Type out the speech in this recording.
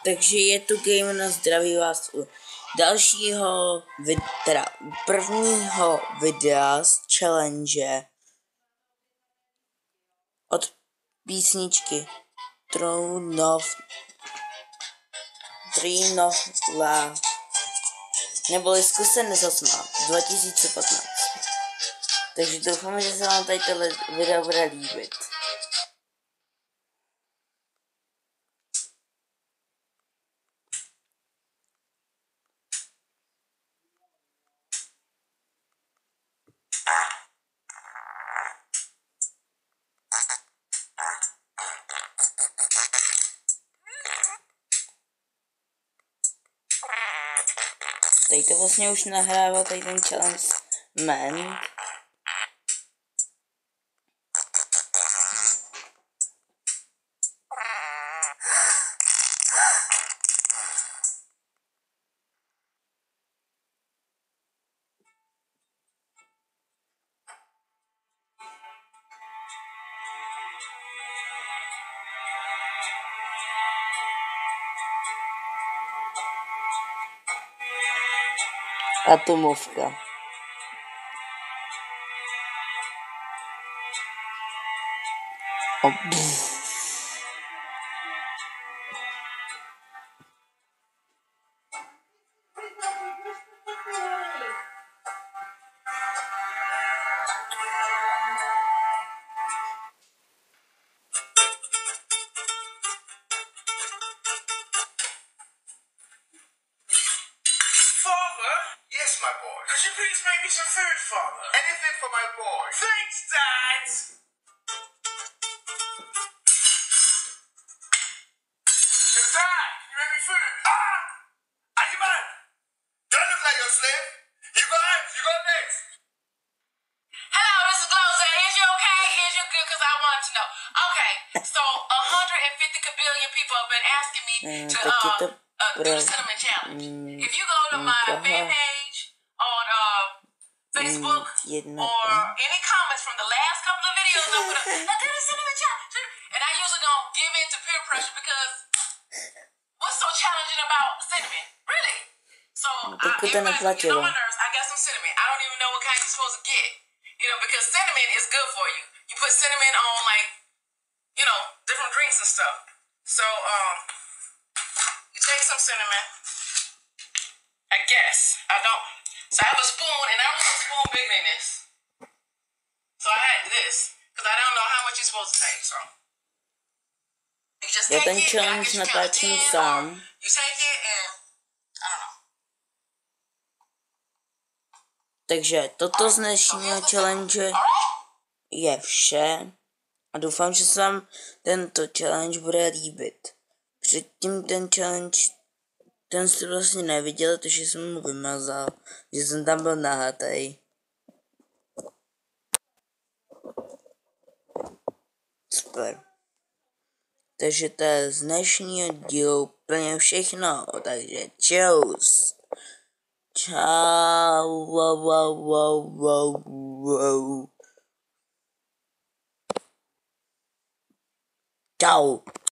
Takže je tu Game na zdraví vás u dalšího, teda prvního videa z challenge od písničky Throne of Love, neboli Zkuste nezasmát 2015. Takže doufám, že se vám tady tohle video bude líbit. Tady to vlastně už nahrává tady ten challenge man. Atomovka. Yes, my boy. Could you please make me some food, Father? Anything for my boy. Thanks, Dad! Yo, Dad, can you make me food? Ah! Are you mad? Do I look like your slave? You go next. You go next. Hello, this is Gloza. Is you okay? Is you good? Because I wanted to know. Okay, so 150 kabillion people have been asking me to do the cinnamon challenge. If you go to my fan page on Facebook or any comments from the last couple of videos, I'm gonna now do the cinnamon challenge. And I usually don't give in to peer pressure because what's so challenging about cinnamon? Really? So everybody get on my nerves. I got some cinnamon. I don't even know what kind you're supposed to get. You know, because cinnamon is good for you. You put cinnamon on like, you know, different drinks and stuff. So you take some cinnamon. I guess. I don't. So I have a spoon, and I don't have a spoon bigger than this. So I had this, because I don't know how much you're supposed to take, so. You just take it, and I guess you count to 10, or you take it, and I don't know. Takže toto z dnešního challenge je vše. A doufám, že se vám tento challenge bude líbit. Předtím ten challenge, ten jste vlastně neviděl, protože jsem mu vymazal, že jsem tam byl nahatej. Super. Takže to je z dnešního dílu úplně všechno. Takže čus. Čau. Čau.